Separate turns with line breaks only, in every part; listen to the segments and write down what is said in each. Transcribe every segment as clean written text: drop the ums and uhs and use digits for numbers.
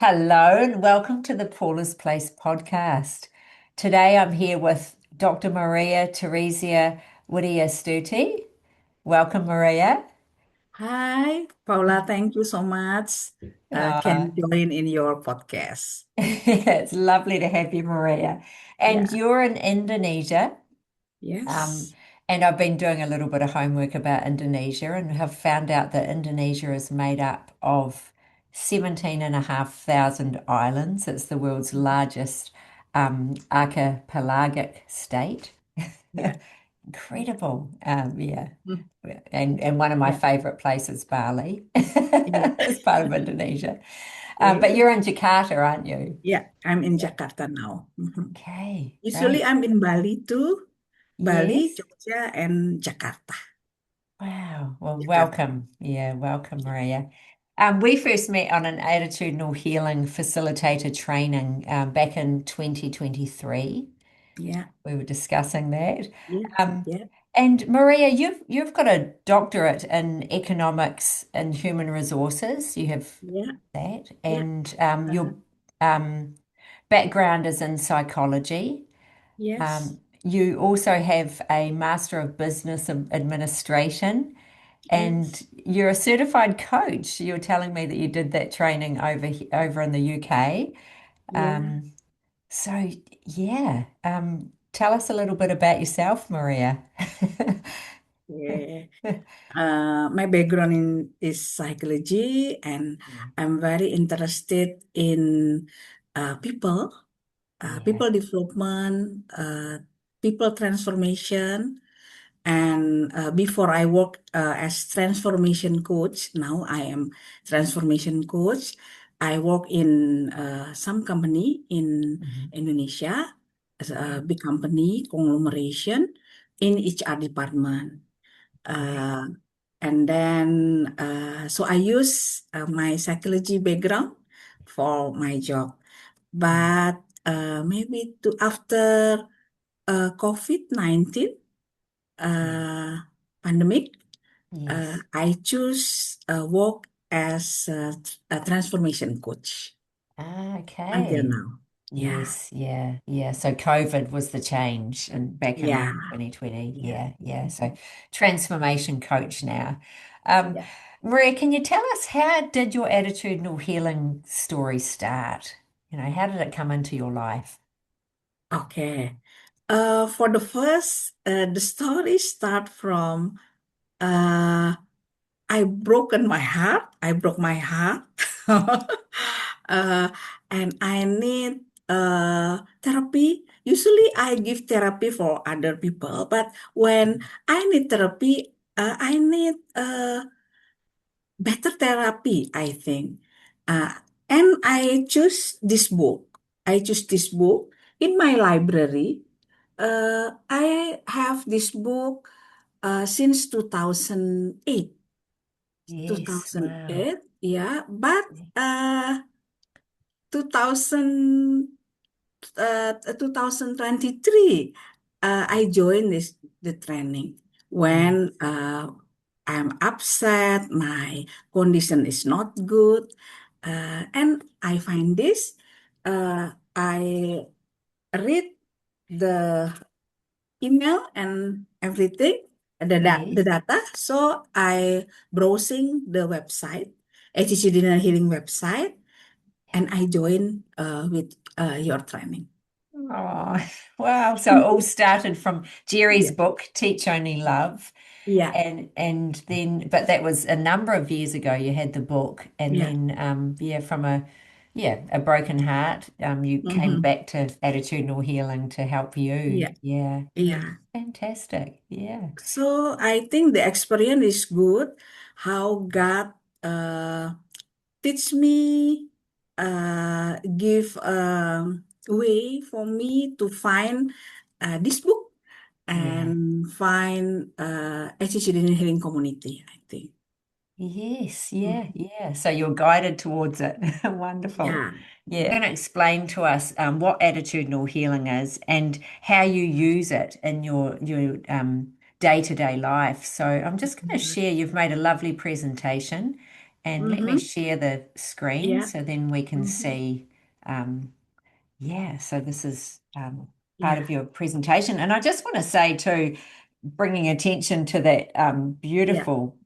Hello and welcome to the Paula's Place podcast. Today I'm here with Dr. Maria Theresia Widia Stuti. Welcome, Maria.
Hi, Paula. Thank you so much.
Uh,
Can join in your podcast.
it's lovely to have you, Maria. And
Yeah.
you're in Indonesia. Um,
Yes.
and I've been doing a little bit of homework about Indonesia and have found out that Indonesia is made up of 17,500 islands. It's the world's largest archipelagic state.
Yeah.
Incredible. Yeah.
Mm.
And one of my
Yeah.
favorite places, Bali,
Yeah.
is part of Indonesia. But
Okay.
you're in Jakarta, aren't you?
Yeah. I'm in
Yeah.
Jakarta now. Mhm.
Okay,
Usually
great.
I'm in Bali too. Bali,
Yes.
Jogja, and Jakarta.
Wow. Well,
Jakarta.
welcome. Yeah, welcome,
Yeah.
Maria. We first met on an attitudinal healing facilitator training back in 2023.
Yeah.
We were discussing that.
Yeah.
Um,
Yeah.
and Maria, you've got a doctorate in economics and human resources. You have
Yeah.
that,
Yeah.
and
Uh,
your um, background is in psychology.
yes.
You also have a Master of Business Administration, and
Yes.
you're a certified coach. You were telling me that you did that training over in the UK.
Yeah.
Um, so yeah, tell us a little bit about yourself, Maria.
Yeah. My background is psychology, and I'm very interested in people,
Yeah.
people development, people transformation. And before I work as transformation coach, now I am transformation coach. I work in some company in
Mhm.
Indonesia, as
Yeah.
a big company conglomeration in HR department.
Great.
Uh, and then, so I use my psychology background for my job.
Mm.
But maybe after COVID-19
Mm.
uh, pandemic,
Yes.
I choose work as a transformation coach until
Okay.
now. Yeah,
Yes, yeah, yeah. So COVID was the change and back in
yeah,
2020.
yeah.
Yeah, yeah. So
Mhm.
transformation coach now. Um,
Yeah.
Maria, can you tell us how did your attitudinal healing story start? How did it come into your life?
Okay. For the first, the story start from uh, I broken my heart. I broke my heart, uh, and I need therapy. Usually, I give therapy for other people, but when I need therapy, I need better therapy, I think. Uh, and I choose this book. I choose this book in my library. I have this book since 2008.
Yes, wow.
2008, yeah, but uh, 2000, 2023, I joined the training
Mm.
when I'm upset, my condition is not good, and I find this. I read the email and everything, the
Yes.
data. So I browsing the website, attitudinal healing website, and I join with your training.
Oh, wow. So it all started from Jerry's
Yeah,
book, Teach Only Love.
yeah,
And then, but that was a number of years ago. You had the book, and
yeah,
then yeah, from a broken heart, you came
hmm,
back to attitudinal healing to help you.
yeah,
Yeah, yeah,
yeah.
fantastic. Yeah,
So I think the experience is good. How God uh, teach me, give way for me to find this book
yeah.
and find attitudinal healing community, I think.
Yes, yeah,
Mhm.
yeah. So you're guided towards it. Wonderful.
Yeah.
Yeah. You're going to explain to us what attitudinal healing is and how you use it in your day-to-day life. So I'm just going to share, you've made a lovely presentation And let me
Mm-hmm.
share the screen
Yeah.
so then we can
Mm-hmm.
see. Yeah, so this is part
Yeah.
of your presentation. And I just want to say too, bringing attention to that
Yeah.
beautiful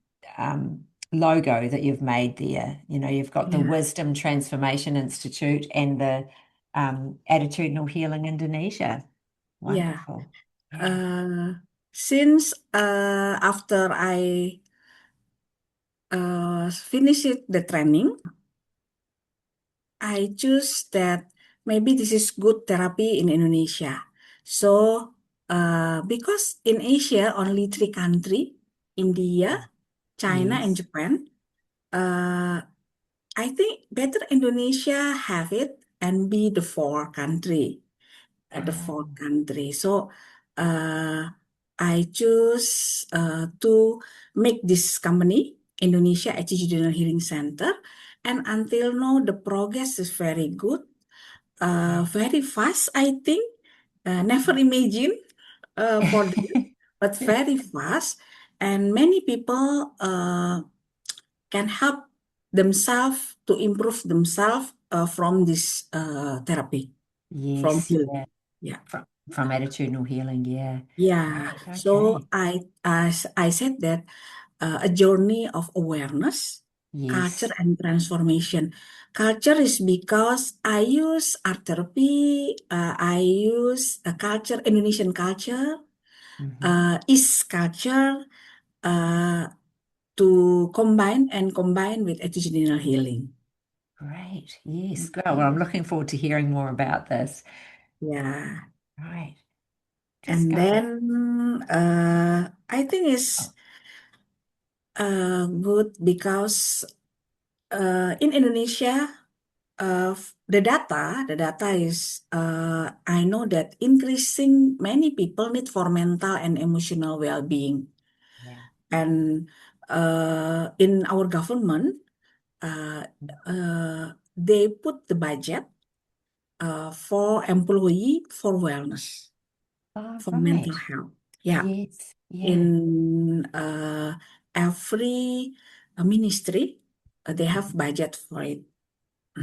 logo that you've made there. You know, you've got the
Yeah.
Wisdom Transformation Institute and the Attitudinal Healing Indonesia.
Yeah.
Wonderful. Yeah.
Uh, since after I finished the training, I choose that maybe this is good therapy in Indonesia. So, because in Asia, only three countries, India, China, and
Yes.
Japan, uh, I think better Indonesia have it and be the fourth country, the fourth
Um,
country. So, uh, I choose to make this company, Indonesia Attitudinal Healing Center, and until now the progress is very good,
yeah.
very fast, I think. Never imagine for them, but very fast. And many people can help themselves to improve themselves from this therapy, from
Yes,
healing.
yeah.
Yeah.
From attitudinal healing, yeah.
Yeah.
Great.
So
Okay.
I said that a journey of awareness, culture,
Yes.
and transformation. Culture is because I use art therapy, I use a culture, Indonesian culture,
Hmm.
East culture, uh, to combine with attitudinal healing.
Great. Yes. Good. Well, I'm
Mhm.
looking forward to hearing more about this.
Yeah.
Right. Just
And
going.
then I think it's
Oh,
good because in Indonesia, the data is, I know that increasing many people need for mental and emotional well-being.
yeah.
And in our government, uh, they put the budget for employee for wellness,
Oh,
for mental
right.
health. Yeah,
Yes. Yeah.
in every ministry, they have
Mhm.
budget for it.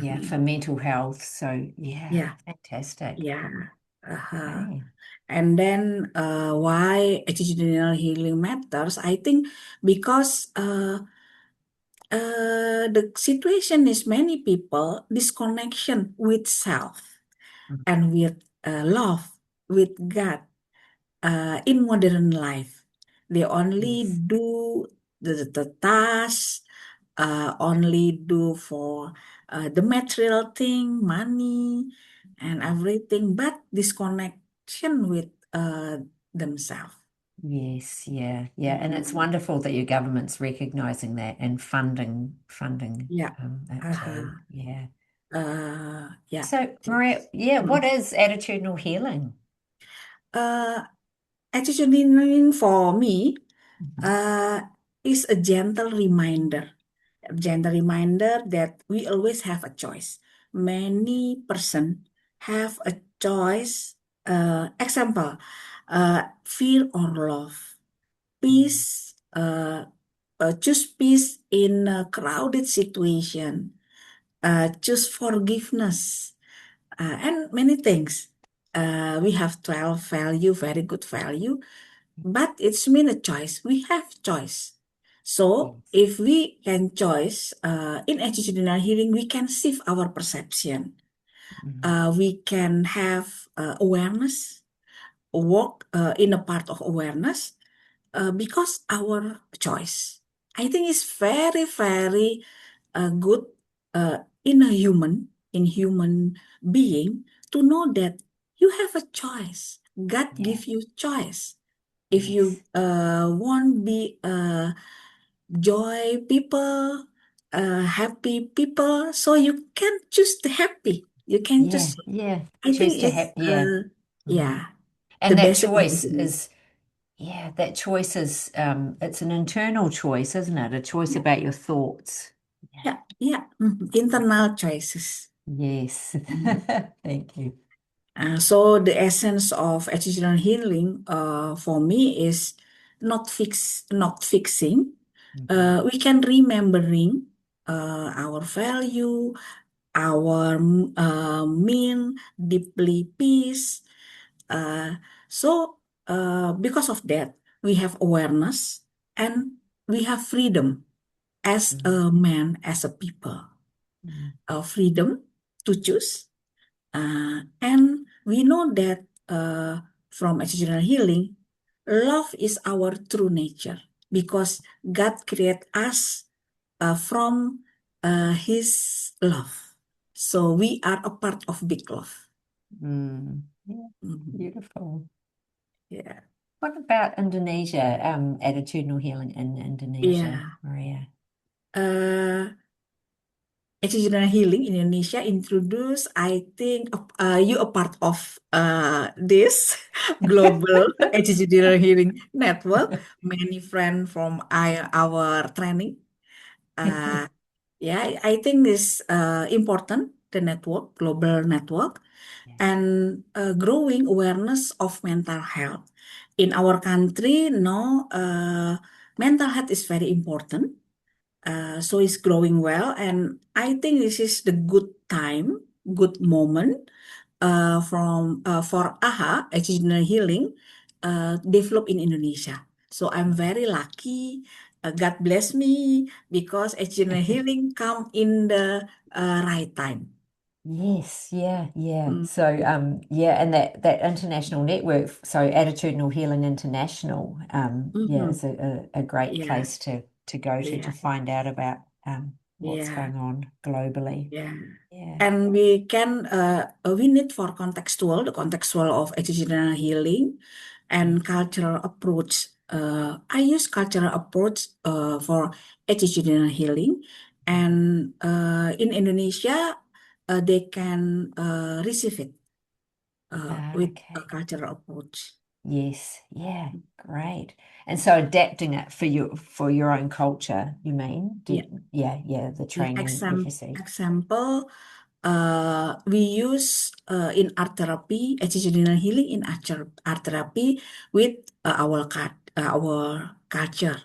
Yeah.
Mhm.
For mental health. So, yeah.
Yeah,
Fantastic.
yeah. Uh-huh.
Okay.
And then why attitudinal healing matters? I think because the situation is many people disconnection with self
Mm.
and with love, with God in modern life. They only
Yes.
do the task, only do for the material thing, money, and everything, but disconnection with themselves.
Yes. Yeah. Yeah. And it's
Mhm.
wonderful that your government's recognizing that and funding
Yeah.
that too.
Uh-huh.
Yeah.
Yeah.
So, Maria, yeah, what
Mm.
is attitudinal healing?
Uh, Attitudinal for me
Mhm.
uh, is a gentle reminder that we always have a choice. Many person have a choice. Example, fear or love,
Mm.
peace. Choose peace in a crowded situation. Choose forgiveness, and many things. We have 12 value, very good value, but it's mean a choice. We have choice. So
Yes.
if we can choice in attitudinal healing, we can shift our perception.
Mhm.
We can have awareness, walk in a part of awareness because our choice. I think it's very, very good in human being to know that you have a choice. God
Yeah.
give you choice. If you
Yes.
want be joy people, happy people, so you can choose the happy. You can
Yeah.
choose.
Yeah.
I think
Choose to
it's
have, yeah. Mhm.
yeah, the
And that
basic of
choice
it.
is, yeah, that choice is, it's an internal choice, isn't it? A choice
Yeah,
about your thoughts. Yeah.
yeah, yeah. Mhm. Internal choices.
Yes.
Mhm.
Thank you.
So the essence of attitudinal healing for me is not fixing.
Mhm.
We can remembering. our value, our mean deeply peace. Uh, so because of that, we have awareness and we have freedom as
Mm,
a man, as a people,
mm,
freedom to choose. And we know that from attitudinal healing, love is our true nature because God created us from His love. So we are a part of big love.
Yeah,
Mhm.
beautiful.
Yeah.
What about Indonesia, attitudinal healing in Indonesia,
Yeah.
Maria?
Uh, Attitudinal Healing Indonesia introduced, I think, you a part of this global attitudinal healing network. Many friends from our training. Uh, yeah, I think this important, the network, global network, and growing awareness of mental health. In our country, no, mental health is very important, so it's growing well, and I think this is the good time, good moment from for AHA, Attitudinal Healing, develop in Indonesia. So I'm very lucky. God bless me because Attitudinal Healing come in the right time.
Yes, yeah, yeah.
Mm.
So, yeah, and that international network, so Attitudinal Healing International, yeah,
Mhm.
is a great
Yeah,
place to go to
yeah,
find out about what's
yeah,
going on globally.
yeah.
Yeah.
And we need for contextual, the contextual of attitudinal healing and
Yes.
cultural approach. I use cultural approach for attitudinal healing, and in Indonesia, they can receive it with a
Okay.
cultural approach.
Yes. Yeah. Great. And so adapting it for your own culture, you mean?
Yeah,
Yeah, yeah, the
yeah.
training you've received.
Example, we use in art therapy, attitudinal healing in art therapy with our culture.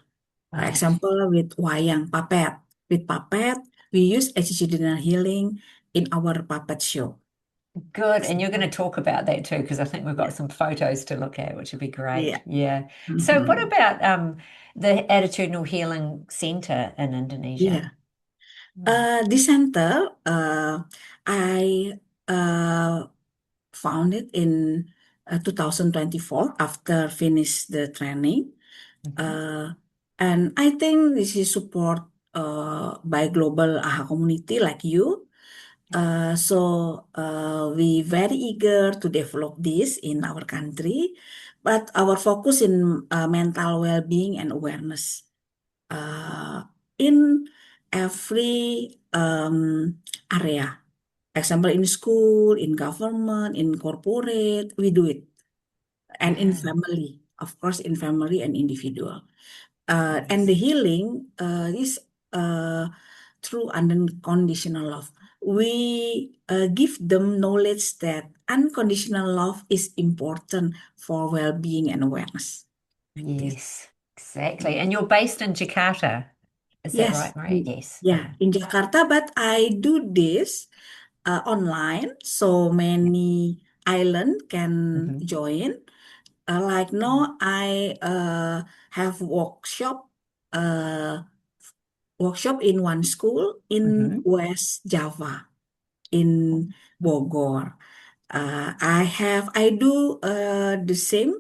Right.
Example with wayang puppet. With puppet, we use attitudinal healing in our puppet show.
Good. And you're going to talk about that too, because I think we've got
Yeah,
some photos to look at, which would be
yeah.
great. Yeah. So what
Mhm.
about the Attitudinal Healing Center in
Yeah.
Indonesia? Mm,
This center, I uh, found it in 2024 after finish the training.
mhm.
Uh, and I think this is support by global AHA community like you. So we very eager to develop this in our country, but our focus in mental well-being and awareness uh, in every area. Example, in school, in government, in corporate, we do it, and in
Ah,
family, of course, in family and individual. And the
yes.
healing is uh, through unconditional love. We give them knowledge that unconditional love is important for well-being and awareness. Like this.
Yes, exactly.
Mm.
And you're based in Jakarta. Is that
Yes,
right, Maria? Yes.
yeah,
Yeah.
in Jakarta, but I do this online, so many island can
Hmm.
join. Like now, I have workshop in one school in
Hmm.
West Java in Bogor. I do the same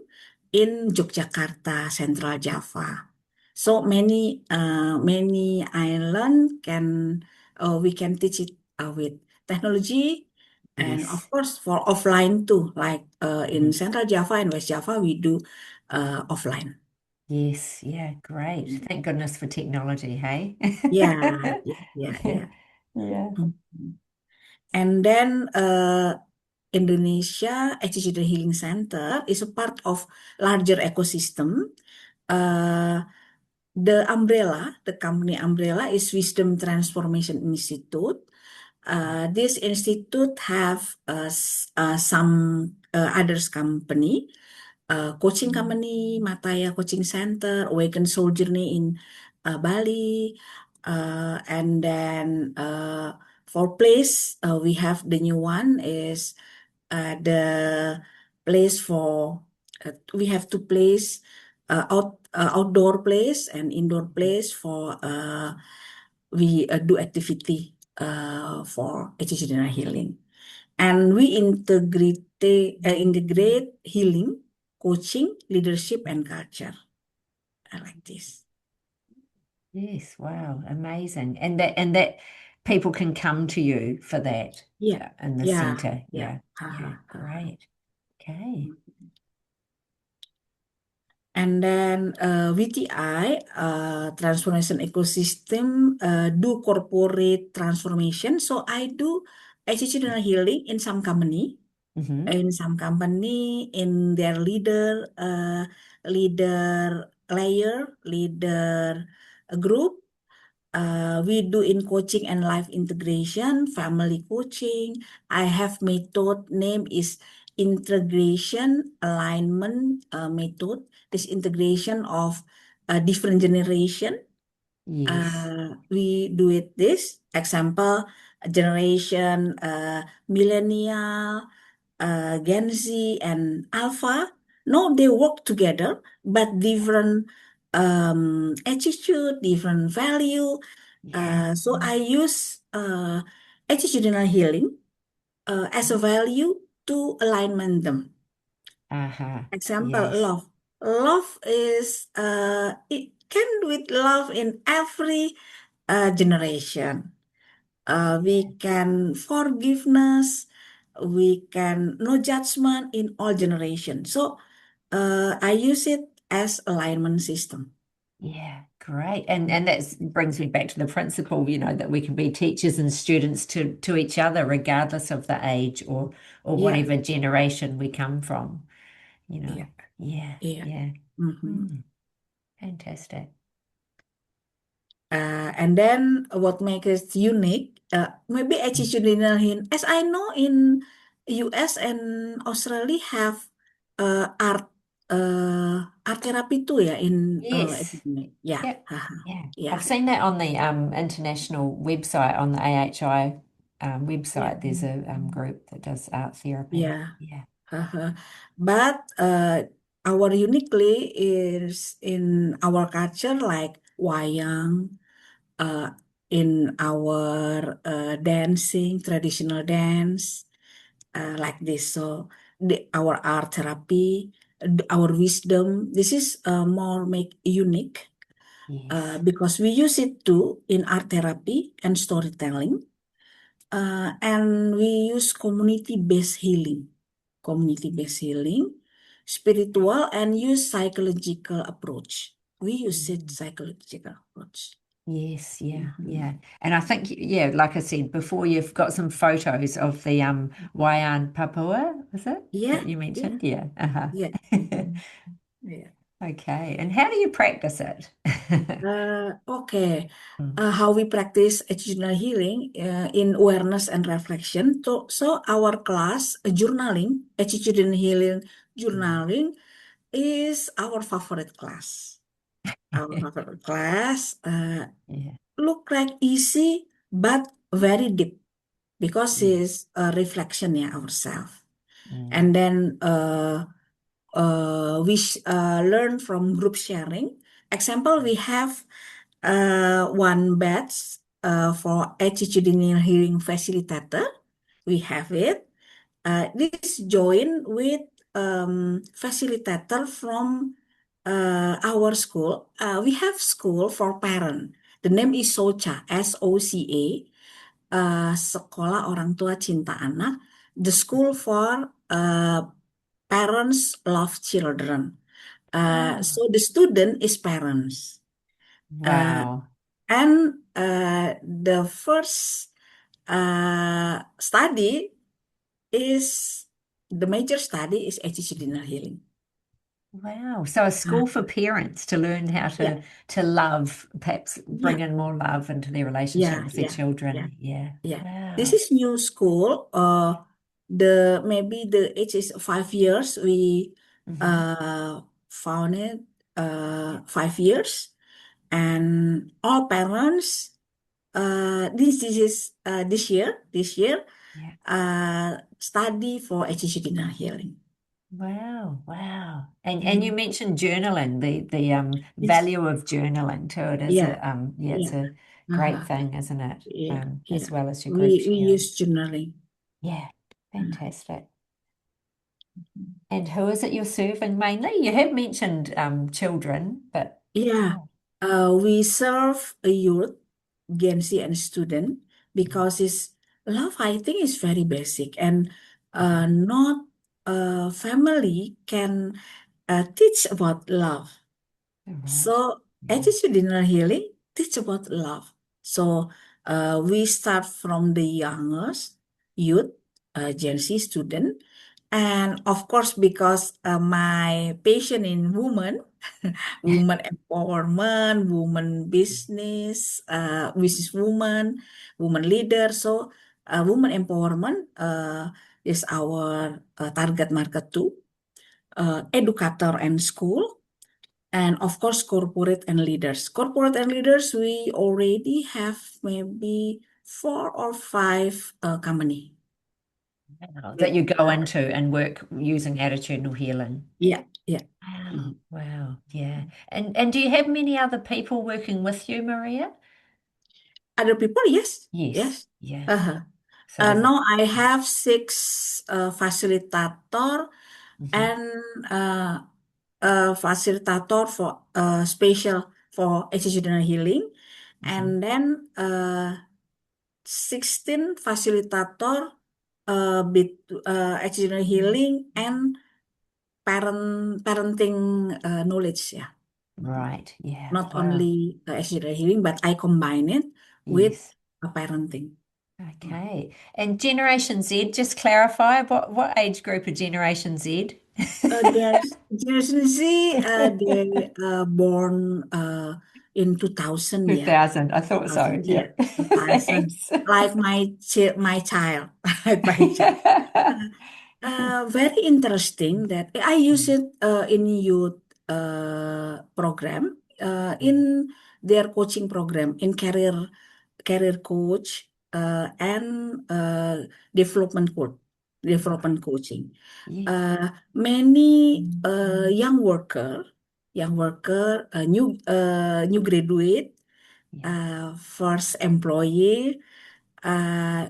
in Yogyakarta, Central Java. So many island can we can teach it with technology, and of
Yes.
course for offline too. Like in
Mhm.
Central Java and West Java, we do offline.
Yes. Yeah. Great.
Mm.
Thank goodness for technology, hey?
Yeah, yeah, yeah, yeah.
Yeah.
Mhm. And then Indonesia Attitude Healing Center is a part of larger ecosystem. Uh, the company umbrella is Wisdom Transformation Institute. This institute have some others company, coaching company, Mataya Coaching Center, Awaken Soul Journey in Bali, And then for place, we have the new one is the place for we have two place outdoor place and indoor place for we do activity for attitudinal healing, and we integrate healing, coaching, leadership, and culture. I like this.
Yes, wow, amazing. And that people can come to you for that
Yeah,
in the
yeah,
center.
yeah.
Yeah, yeah, great. Okay.
And then VTI, transformation ecosystem, do corporate transformation. So I do attitudinal healing in some company,
Mm-hmm.
in their leader layer, leader group. We do in coaching and life integration, family coaching. I have method name is integration alignment method. This integration of different generation.
Yes.
We do it this example generation millennial, Gen Z, and Alpha. No, they work together, but different attitude, different value.
Yeah.
So I use attitudinal healing as a value to alignment them.
Uh-huh.
Example,
Yes.
love. Love is it can do it love in every generation. We can forgiveness, we can no judgment in all generations. So I use it as alignment system.
Yeah, great. And that brings me back to the principle, that we can be teachers and students to each other, regardless of the age or
Yeah,
whatever generation we come from, you know.
yeah,
Yeah,
yeah.
yeah.
Mhm.
Hmm, fantastic.
And then what makes it unique, maybe attitudinal hint. As I know in US and Australia have art therapy too ya in
Yes.
attitudinal. Yeah,
Yeah.
haha,
Yeah.
yeah,
I've seen that on the international website, on the AHI
yeah,
website. There's a group that does art therapy.
yeah.
Yeah.
Haha. But our uniquely is in our culture like wayang, uh, in our dancing, traditional dance, like this. So our art therapy, our wisdom, this is more make unique
Yes.
because we use it too in art therapy and storytelling. And we use community-based healing, spiritual, and use psychological approach. We use it
Mm.
psychological approach.
Yes, yeah,
Mhm.
yeah. And I think, yeah, like I said before, you've got some photos of the Wayan Papua, is it
Yeah,
that you
yeah,
mentioned? Yeah. Uh-huh.
yeah. Mhm. Yeah.
Okay. And how do you practice it?
Okay.
Mm,
How we practice attitudinal healing in awareness and reflection. So our class, journaling, attitudinal healing
mm.
journaling is our favorite class. Our favorite class
Yeah.
look like easy but very deep because
Yeah.
it's a reflection yeah ourselves.
Mm,
And then we learn from group sharing. Example, we have one batch for attitudinal healing facilitator. We have it. This join with facilitator from our school. We have school for parent. The name is SOCA, SOCA, Sekolah Orang Tua Cinta Anak. The school for parents love children.
ah,
So the student is parents. Uh,
wow.
and the first study is the major study is attitudinal healing.
Wow. So a
Uh,
school for parents to learn how
yeah,
to love, perhaps
yeah,
bring in more love into their relationship
yeah,
with their
yeah, yeah,
children. Yeah.
yeah. This
Wow.
is new school. The maybe the age is 5 years. We
Hmm.
uh found it 5 years. And all parents, this year,
Yeah.
study for attitudinal healing.
Wow, wow. And you mentioned journaling, the
Yes,
value of journaling too. It is
yeah,
a yeah, it's
yeah,
a great
uh-huh,
thing, isn't it?
yeah, yeah.
As well as your group
We
sharing.
use journaling.
Yeah,
Uh,
fantastic. And who is it you're serving mainly? You have mentioned children, but
Yeah,
yeah.
we serve a youth, Gen Z, and student because it's love. I think is very basic, and
Mhm.
not family can teach about love.
All right.
So
Yeah.
attitudinal healing teach about love. So we start from the youngest youth, Gen Z student, and of course because my passion in women, woman empowerment, woman business, business woman, woman leader. So woman empowerment is our target market too. Educator and school, and of course, corporate and leaders. Corporate and leaders, we already have maybe 4 or 5 company.
Wow. That
With,
you go
uh,
into and work using attitudinal healing.
yeah, yeah.
Wow,
Mhm.
wow, yeah. And do you have many other people working with you, Maria?
Other people, yes,
Yes,
yes.
yeah.
Uh-huh.
So there's a
Now I have 6 facilitator
Mhm.
and uh, facilitator for special for attitudinal healing,
Mhm.
and then 16 facilitator attitudinal healing and parenting knowledge, yeah. Mhm.
Right, yeah.
Not
Wow.
only attitudinal healing, but I combine it with
Yes.
parenting. Mm.
Okay. And Generation Z, just clarify what age group are Generation Z?
There's Generation Z, they born in 2000, yeah.
2000. I thought so.
2000, yeah.
Yeah.
2000.
Thanks.
Like my child, like my child. Very interesting that I use it in youth program, in their coaching program, in career coach, and development coaching.
Yes.
Many young worker, new graduate,
Yeah.
first employee, uh,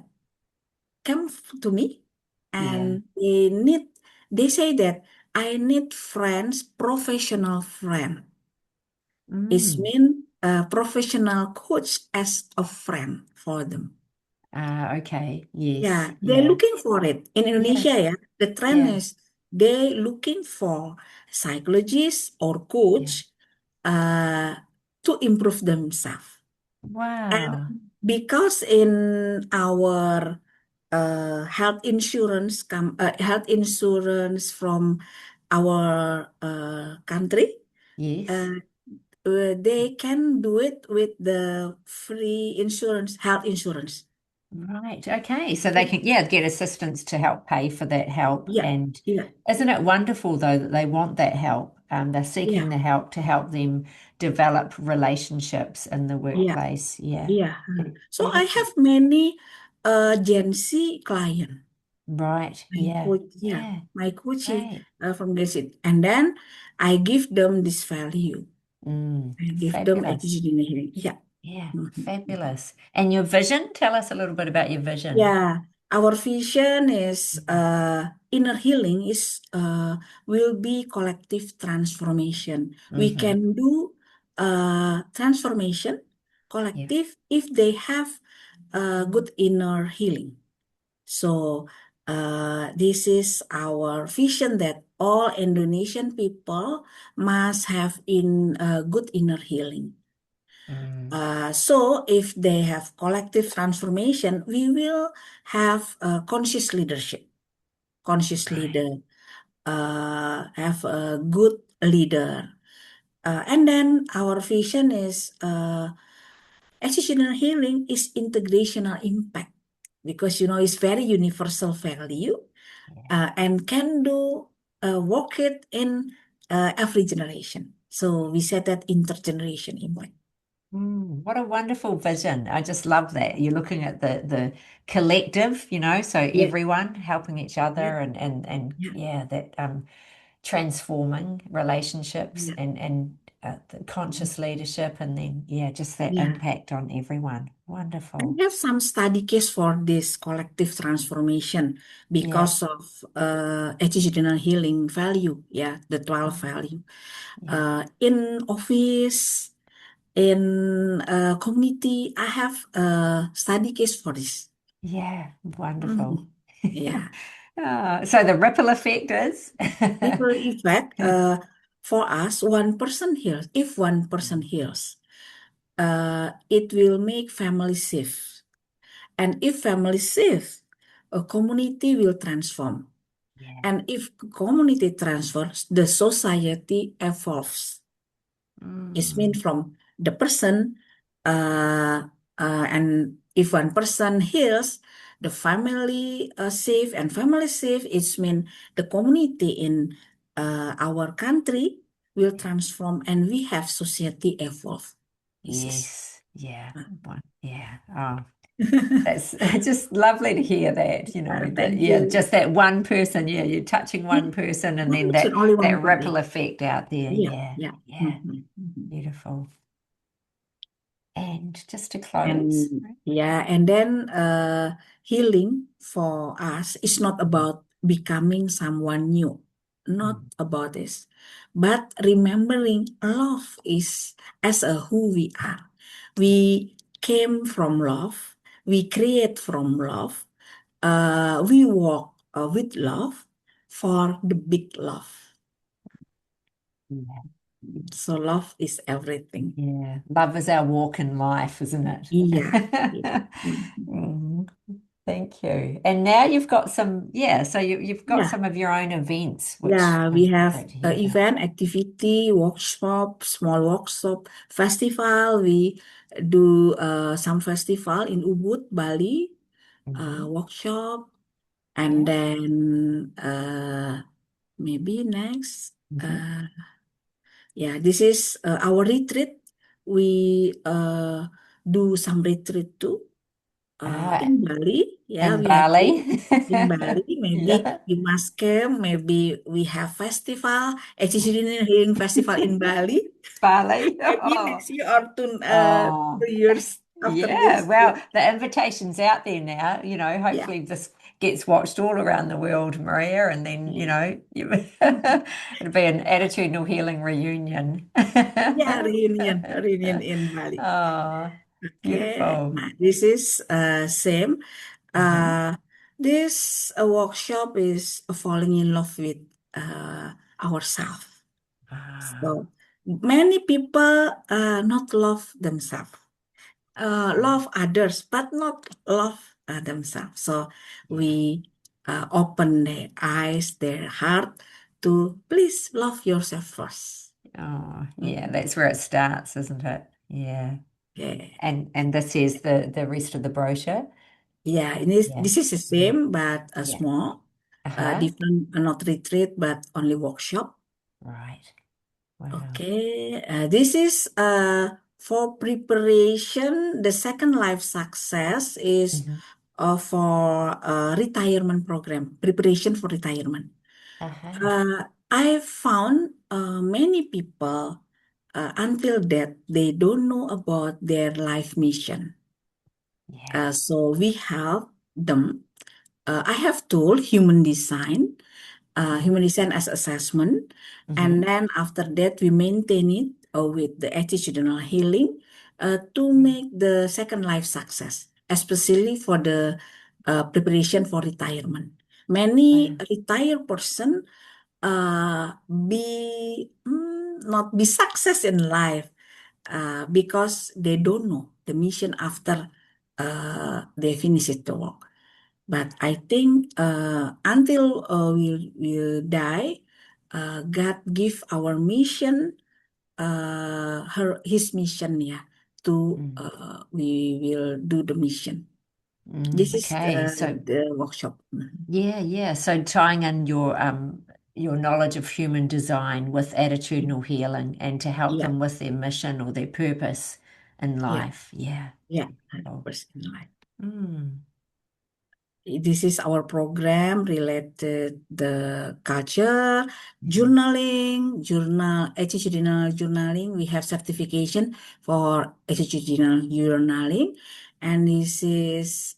to me,
Yeah.
and they say that I need friends, professional friend. It
Mm.
mean a professional coach as a friend for them.
Okay. Yes.
Yeah, they're
Yeah.
looking for it. In Indonesia,
Yes.
yeah, the trend
Yeah.
is they looking for psychologists or
Yeah.
coach uh, to improve themselves.
Wow.
And because in our health insurance from our country,
Yes.
uh, they can do it with the free insurance, health insurance.
Right. Okay. So they can, yeah, get assistance to help pay for that help.
Yeah,
And
yeah,
isn't it wonderful though that they want that help? They're seeking
yeah,
the help to help them develop relationships in the
yeah,
workplace. Yeah.
yeah. So I
Beautiful.
have many Gen Z client.
Right.
My
Yeah.
coach, yeah,
Yeah.
my coach is
Great.
from Gen Z, and then I give them this value. I give them
Fabulous.
attitude in healing. Yeah.
Yeah.
Mhm, mhm.
Fabulous. And your vision? Tell us a little bit about your vision.
Yeah, our vision is
Mhm.
inner healing is will be collective transformation. We
Mm-hmm.
can do transformation
Yeah.
collective if they have good inner healing. So this is our vision that all Indonesian people must have in good inner healing.
Mm.
So if they have collective transformation, we will have conscious leadership. Conscious
Right.
leader have a good leader. And then our vision is exceptional healing is integrational impact because it's very universal value
Yeah.
and can do work it in every generation. So we said that intergeneration impact.
What a wonderful vision. I just love that. You're looking at the collective, so
Yeah,
everyone helping each
yeah,
other and
yeah,
yeah, that transforming relationships
yeah.
and the conscious leadership and then yeah, just that
Yeah.
impact on everyone.
I
Wonderful.
have some study case for this collective transformation
Yeah.
because of attitudinal healing value, yeah, the 12
Mm,
value.
yeah.
In office, in community, I have a study case for this.
Yeah. Wonderful.
Mhm. Yeah.
So the ripple effect is
Ripple effect, for us, one person heals. If one person heals, it will make family safe. And if family safe, a community will transform.
yeah.
And if community transfers, the society evolves. It's mean
Mm,
from the person, uh, and if one person heals, the family safe and family safe. It's mean the community in our country will
yeah.
transform, and we have society evolve. This is.
Yes. Yeah. Yeah. Oh, that's just lovely to hear that, that
Thank
yeah,
you.
just that one person, yeah, you're touching
Yeah,
one person and
one
then
person,
that
only one
that
body.
ripple effect out there.
Yeah,
Yeah.
yeah.
Yeah.
Mhm, mhm.
Beautiful. And just to
And
close, right?
yeah, and then healing for us is not about becoming someone new, not
Mm,
about this, but remembering love is as a who we are. We came from love, we create from love, we walk with love for the big love.
yeah.
So love is everything.
Yeah. Love is our walk in life, isn't it?
Yeah. Yeah. Mhm.
Mm, thank you. And now you've got some, yeah, so you've got
Yeah.
some of your own events, which
Yeah, we have
great to hear about.
event, activity, workshop, small workshop, festival. We do some festival in Ubud, Bali,
Hmm.
workshop, and
Yeah.
then maybe next.
Hmm.
Uh, yeah, this is our retreat. We do some retreat too
Ah,
in Bali. Yeah,
in
we have
Bali.
in Bali. Maybe
Yeah.
we must camp. Maybe we have festival, Echisirinin Healing Festival in Bali.
Bali.
Maybe
Oh,
next year or
oh,
2 years after
yeah.
this. Yeah,
Well, the invitation's out there now.
yeah,
Hopefully this gets watched all around the world, Maria, and then,
yeah.
it'll be an attitudinal healing reunion.
Yeah, reunion in Bali.
Oh,
Okay,
beautiful.
nah, this is same.
Hmm.
Uh, this workshop is falling in love with uh, ourselves.
Ah,
So many people not love themselves,
mm,
love others, but not love themselves. So
yeah.
we open their eyes, their heart to please love yourself first.
Oh, yeah.
Mhm.
That's where it starts, isn't it? Yeah.
Okay.
And this is the rest of the brochure.
Yeah,
Yeah.
this is the
Yeah.
same, but a
Yeah.
small,
Uh-huh.
different, not retreat, but only workshop.
Right. Wow.
Okay, this is for preparation. The second life success is
Hmm.
for retirement program, preparation for retirement.
Uh-huh.
I found many people until that they don't know about their life mission.
Yeah.
So we help them. I have tool human design as assessment, and
Hmm.
then after that we maintain it with the attitudinal healing to make the second life success, especially for the preparation for retirement. Many
Wow.
retired person not be success in life because they don't know the mission after they finish it the work. But I think until we'll die, God give our mission, his mission, yeah, to
Mm.
we will do the mission.
Mm.
This is
Okay. So
the workshop. Mhm.
yeah, yeah. So tying in your knowledge of human design with attitudinal healing and to help
Yeah,
them with their mission or their purpose. in
Yeah,
life. Yeah.
yeah,
Oh.
100% life.
Mm.
This is our program related the culture,
Mhm.
journaling, attitudinal journaling. We have certification for attitudinal journaling, and this is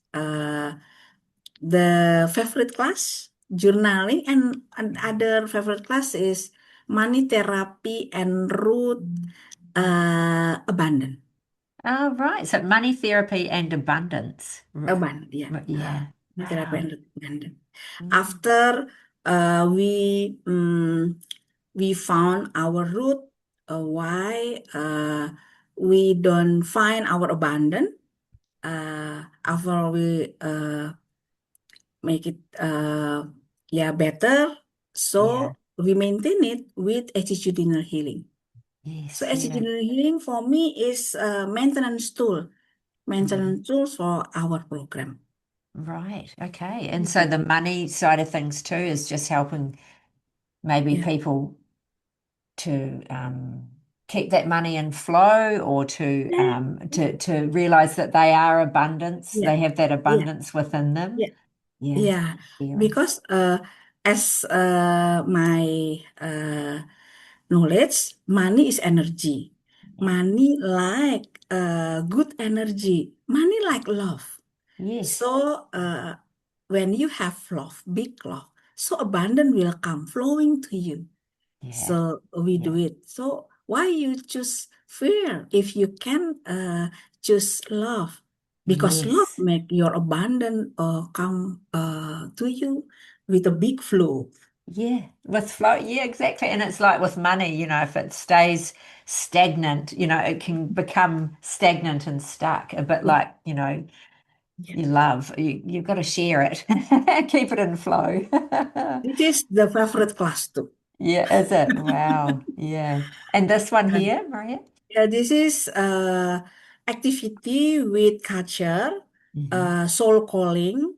the favorite class, journaling, and other favorite class is money therapy and root abundance.
Oh, right. So money therapy and abundance.
Abundance, yeah.
Yeah.
Money therapy
Wow.
and root abundance.
Mm.
After we found our root, why we don't find our abundance. After we make it yeah better,
Yeah.
so we maintain it with attitudinal healing. So
Yes. Yeah.
attitudinal healing for me is a
Mhm.
maintenance tools for our program.
Right. Okay. And so
Mhm.
the money side of things too is just helping maybe
Yeah,
people to keep that money in flow or
yeah,
to realize that they are abundance,
yeah,
they have that
yeah,
abundance within them.
yeah.
Yeah.
Yeah,
Feeling.
because as my knowledge, money is energy.
Yeah.
Money like good energy. Money like love.
Yes.
So when you have love, big love, so abundance will come flowing to you.
Yeah.
So we do
Yeah.
it. So why you choose fear if you can choose love? Because love
Yes.
make your abundance come to you with a big flow.
Yeah, with flow, yeah, exactly. And it's like with money, if it stays stagnant, it can become stagnant and stuck, a bit
Yeah,
like,
yeah.
you love. You've got to share it, keep it in flow.
This is the favorite class too.
Yeah, is it? Wow. Yeah. And this one here, Maria?
Yeah, this is activity with culture,
Hmm.
soul calling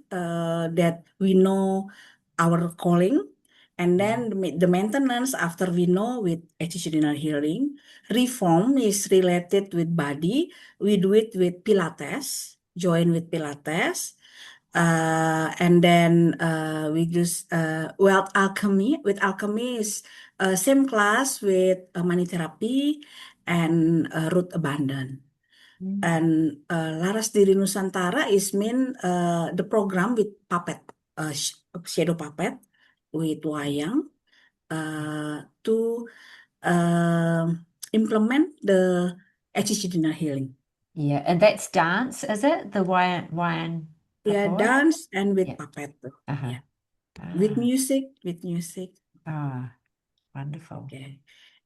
that we know our calling, and
Yeah.
then the maintenance after we know with attitudinal healing. Reform is related with body. We do it with Pilates, join with Pilates. And then we use wealth alchemy. With alchemy is same class with money therapy and root abundance.
Mm.
And Laras Diri Nusantara is mean the program with puppet, shadow puppet with wayang to implement the attitudinal healing.
Yeah. And that's dance, is it? The Wayan
Yeah,
Papua?
dance and with
Yeah.
puppet.
Uh-huh.
Yeah, with
Ah,
music, with music.
ah, wonderful.
Okay.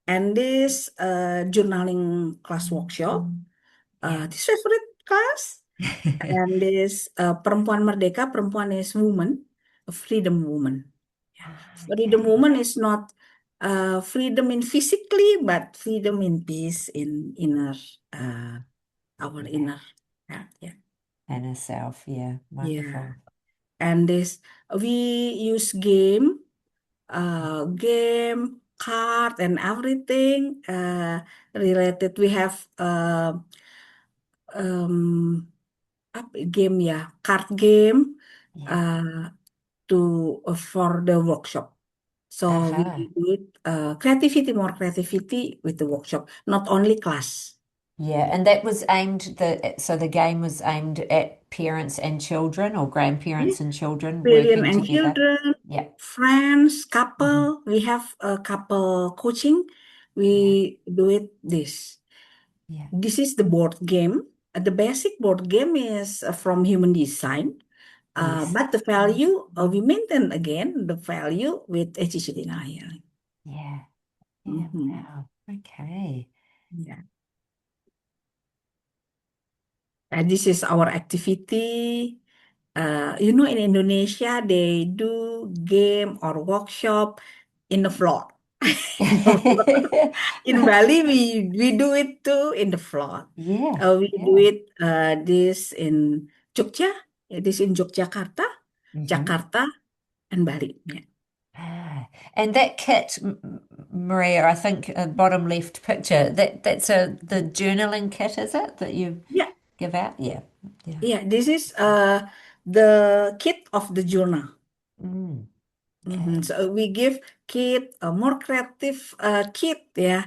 And this journaling class workshop,
Yeah.
this favorite class. And this Perempuan Merdeka, perempuan is woman, a freedom woman. Yeah.
Ah,
Freedom
okay.
woman is not freedom in physically, but freedom in peace in inner, our
Yeah.
inner heart. Yeah.
And herself. Yeah.
Yeah.
Wonderful.
And this we use game, card, and everything related. We have apa game ya, card game
Yeah.
uh, to for the workshop. So we
Uh-huh.
do it more creativity with the workshop, not only class.
Yeah. And that was so the game was aimed at parents and children or
Yeah.
grandparents and children
Parents
working
and
together.
children,
Yeah.
friends,
Mhm.
couple. We have a couple coaching.
Yeah.
We do it this.
Yeah.
This is the board game. The basic board game is from human design,
Yes.
but the value we maintain again the value with attitudinal healing.
Yeah. Yeah.
Mhm.
Wow. Okay.
Yeah. And this is our activity. In Indonesia, they do game or workshop in the floor. In the floor. In Bali, we do it too in the floor.
Yeah.
We do
Yeah.
it this in Jogja, this in Yogyakarta,
Hmm.
Jakarta, and Bali. Yeah.
And that kit, Maria, I think bottom left picture, that's the journaling kit, is it, that you
Yeah,
give out? Yeah. Yeah.
yeah. This is the kit of the journal.
Mm, okay.
So we give kit a more creative kit, yeah,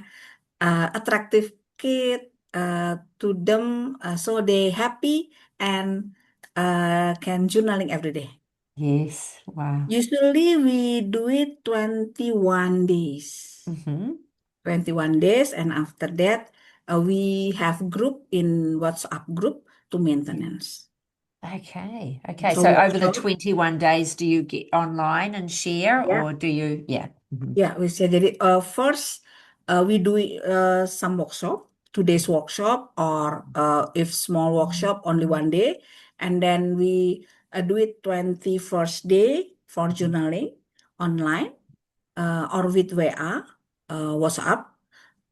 attractive kit to them, so they happy and can journaling every day.
Yes. Wow.
Usually we do it 21 days.
Hmm.
21 days, and after that we have group in WhatsApp group to maintenance.
Okay. Okay.
So
So over the
workshop,
21 days, do you get online and share
yeah.
or do you, yeah. Hmm.
Yeah, we said that first we do some workshop, 2 days workshop, or if small workshop, only 1 day. And then we do it 21st day for journaling online or with WA, WhatsApp,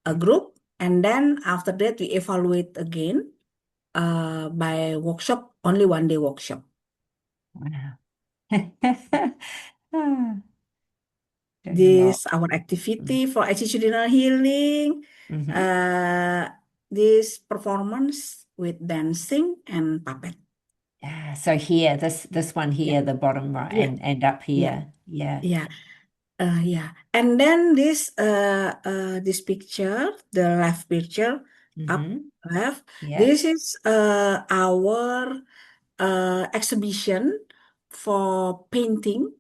a group. And then after that, we evaluate again by workshop, only 1 day workshop.
Wow. Ah, doing a lot.
This our activity for attitudinal healing.
Mm-hmm.
Uh, this performance with dancing and puppet.
Yeah. So here, this one
Yeah,
here, the bottom right,
yeah,
and up
yeah,
here. Yeah.
yeah, yeah. And then this picture, the left picture, up
Mm-hmm.
left.
Yeah.
This is our exhibition for painting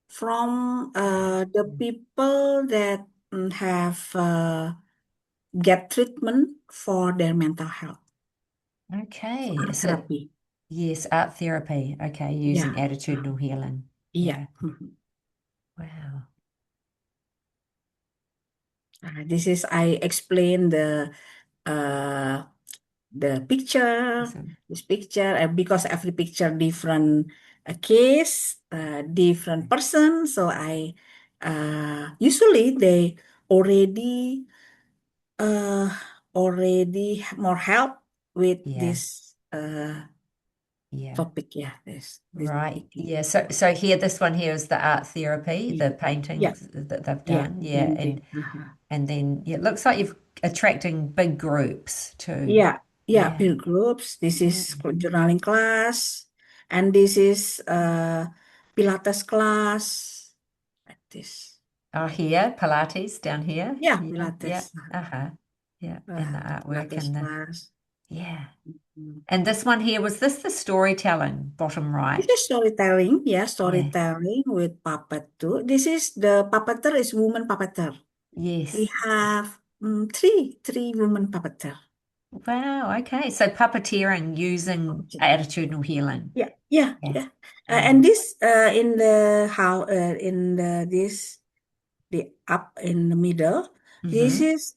from the people that have get treatment for their mental health,
Okay.
art
So
therapy.
yes, art therapy. Okay, using
Yeah,
attitudinal healing.
yeah.
Yeah. Wow.
This is I explain uh, the picture,
Awesome.
this picture, because every picture different case, different person. So I usually they already uh, already more help with
Yeah.
this
Yeah.
topic. Yeah, this
Right.
thinking.
Yeah. So here, this one here is the art therapy,
Yeah,
the
yeah,
paintings that they've
yeah.
done. Yeah.
Painting.
And then yeah, it looks like you've attracting big groups too.
Yeah, yeah.
Yeah.
Peer groups. This is
Mm.
journaling class, and this is Pilates class. Like this.
Oh, here, Pilates down here.
Yeah,
Yeah. Yeah.
Pilates.
Uh-huh. Yeah. And the
The
artwork
Pilates
and the
class.
yeah.
Mm.
And this one here, was this the storytelling, bottom
This
right?
is storytelling. Yeah,
Yeah.
storytelling with puppet too. This is the puppeteer is woman puppeteer. We
Yes.
have three women puppeteer.
Wow. Okay. So puppeteering using attitudinal healing.
Yeah, yeah,
Yeah.
yeah. And
Wow.
this in the how in the this the up in the middle. This
Mm-hmm.
is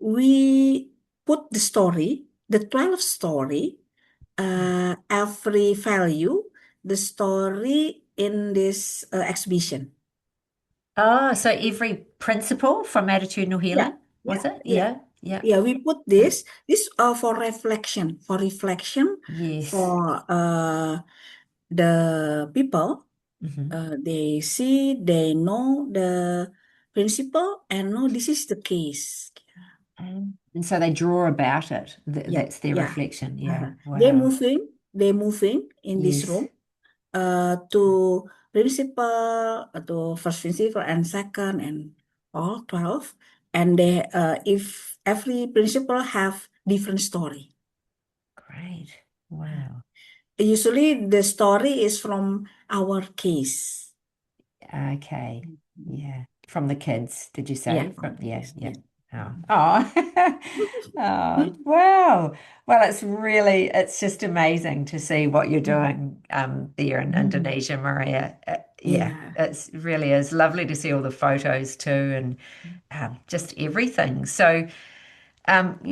we put the story, the 12 story, every value, the story in this exhibition.
Oh, so every principle from attitudinal
Yeah,
healing,
yeah,
was it?
yeah.
Yeah. Yeah.
Yeah, we put this for reflection
Yes.
for the people.
Mm-hmm.
They see, they know the principle and know this is the case.
And so they draw about it.
Yeah,
That's their
yeah.
reflection. Yeah.
Uh-huh.
Wow.
They moving in this
Yes.
room to principal, to first principal and second and all 12. And they if every principal have different story.
Great. Wow.
Usually the story is from our case.
Okay.
Mhm.
Yeah. From the kids, did you
Yeah,
say?
from
From
the
yeah,
case.
yeah.
Yeah.
Oh. Oh. Oh, wow. Well, it's just amazing to see what you're doing there in
Mhm.
Indonesia, Maria. Yeah,
Yeah.
it's really is lovely to see all the photos too and just everything. So,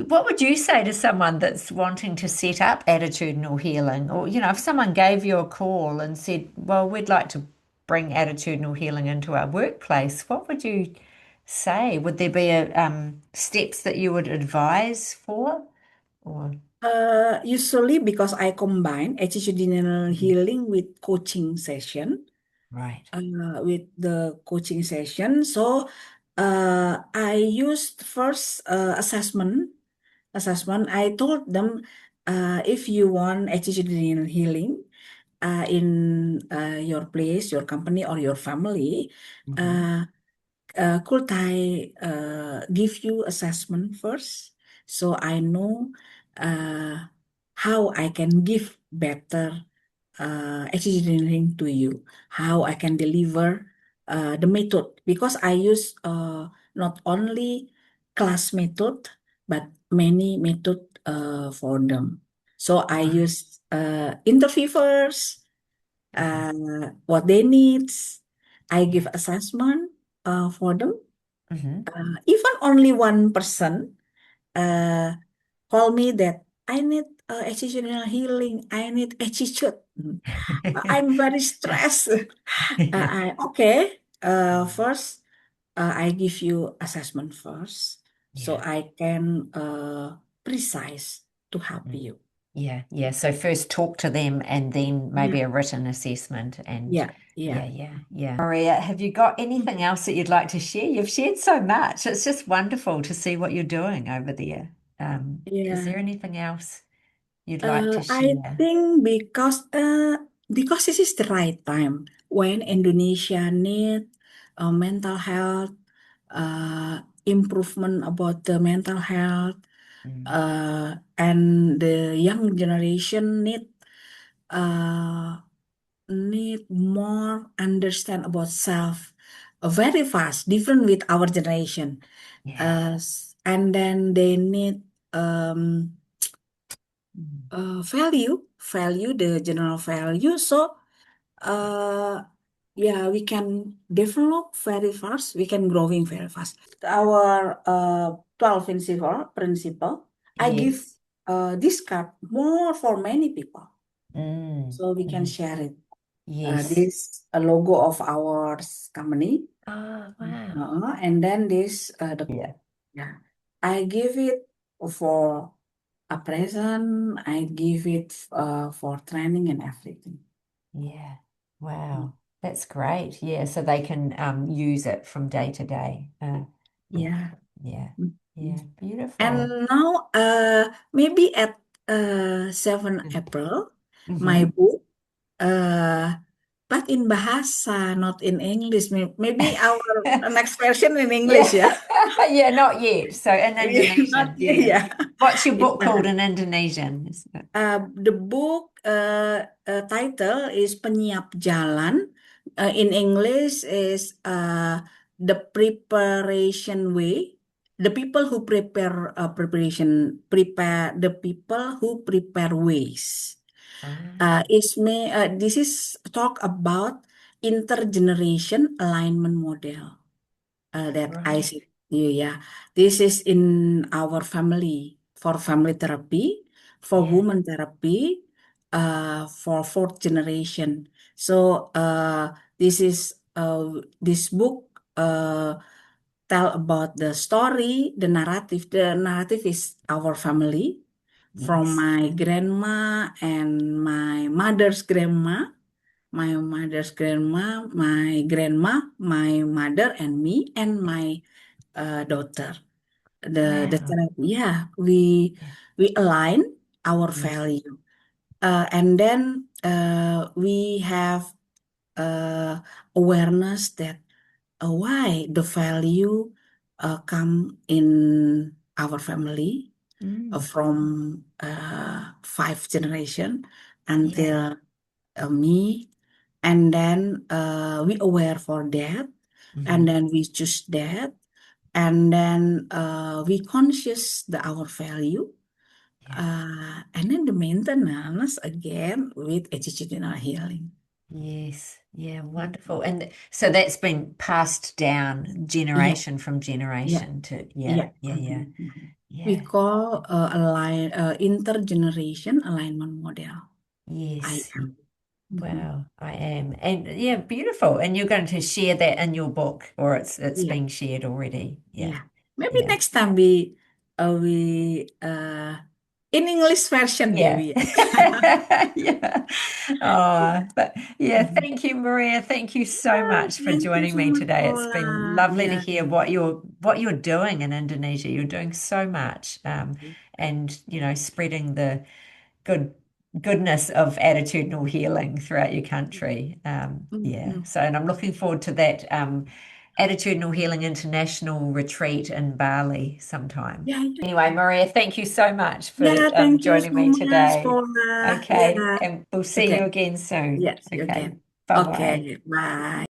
what would you say to someone that's wanting to set up attitudinal healing? Or, if someone gave you a call and said, well, we'd like to bring attitudinal healing into our workplace, what would you say? Would there be steps that you would advise for? Or
Usually because I combine attitudinal healing with coaching session.
Right.
with the coaching session. So I used first assessment. I told them if you want attitudinal healing in your place, your company, or your family,
Hmm.
uh, could I give you assessment first so I know uh, how I can give better engineering to you, how I can deliver the method because I use not only class method but many method for them. So I
Right.
use interview first,
Hmm.
what they need. I give
Yeah.
assessment for them.
Hmm.
Even only one person uh, call me that I need exceptional healing. I need attitude. I'm very stressed. Okay. First, I give you assessment first, so
Yeah.
I can precise to help
Mhm.
you.
Yeah, yeah. So first talk to them and then
Yeah,
maybe a written assessment and
yeah,
yeah,
yeah.
yeah, yeah. Maria, have you got anything else that you'd like to share? You've shared so much. It's just wonderful to see what you're doing over there. Is
Yeah.
there anything else you'd like to
I
share?
think because this is the right time when Indonesia need mental health improvement about the mental health
Mm,
and the young generation uh, need more understand about self very fast, different with our generation.
yeah.
And then they need um,
Mm,
value, the general value. So, uh, yeah, we can develop very fast. We can growing very fast. Our 12 principle, I give
yes.
this card more for many people.
Mm,
So we can
mhm.
share it.
Yes.
This a logo of our company.
Oh, wow.
And then this the
Yeah.
yeah, I give it for a present. I give it for training and everything.
Yeah.
Mm.
Wow. That's great. Yeah. So they can use it from day to day.
Yeah.
Yeah.
Mm.
Yeah. Beautiful.
And now, maybe at 7 April, my
Mm-hmm.
book, uh, but in bahasa, not in English. Maybe our next version in English,
Yeah.
yeah.
Yeah, not yet. So in
Not
Indonesian,
yet,
yeah.
yeah.
What's your
In
book called
bahasa.
in Indonesian?
The book title is Penyiap Jalan. In English is The Preparation Way. The people who prepare the people who prepare ways.
Ah,
This is talk about intergeneration alignment model that I
right.
said to you, yeah. This is in our family for family therapy, for
Yeah.
woman therapy, for fourth generation. So this book tell about the story, the narrative. The narrative is our family from
Yes.
my grandma and my mother's grandma, my mother and me, and my daughter.
Wow.
Yeah,
Yeah.
we align our
Yes.
value, and then we have uh, awareness that why the value come in our family
Mm.
from five generation
Yeah.
until me, and then we aware for that, and
Hmm.
then we choose that, and then we conscious our value,
Yeah.
and then the maintenance again with attitudinal healing.
Yes. Yeah. Wonderful. And so that's been passed down
Yeah,
generation from
yeah,
generation to, yeah,
yeah.
yeah, yeah,
Mhm, mhm. We
yeah.
call intergeneration alignment model. I
Yes.
am. Mhm.
Wow, I am. And yeah, beautiful. And you're going to share that in your book, or it's
Yeah,
being shared already. Yeah.
yeah. Maybe
Yeah.
next time we In English version
Yeah.
maybe.
Yeah. Oh, but yeah,
Mhm.
thank you, Maria. Thank you so
Yeah,
much for
thank you
joining
so
me
much,
today. It's been
Paula.
lovely to
Yeah.
hear what you're doing in Indonesia. You're doing so much, and spreading the good goodness of attitudinal healing throughout your country. Yeah.
Mhm.
So, and I'm looking forward to that Attitudinal Healing International retreat in Bali sometime.
Yeah, yeah.
Anyway, Maria, thank you so much for
Yeah, thank you
joining
so
me
much,
today.
Paula.
Okay,
Yeah.
and we'll see you
Okay.
again soon.
Yeah, see you
Okay,
again.
bye bye.
Okay, bye.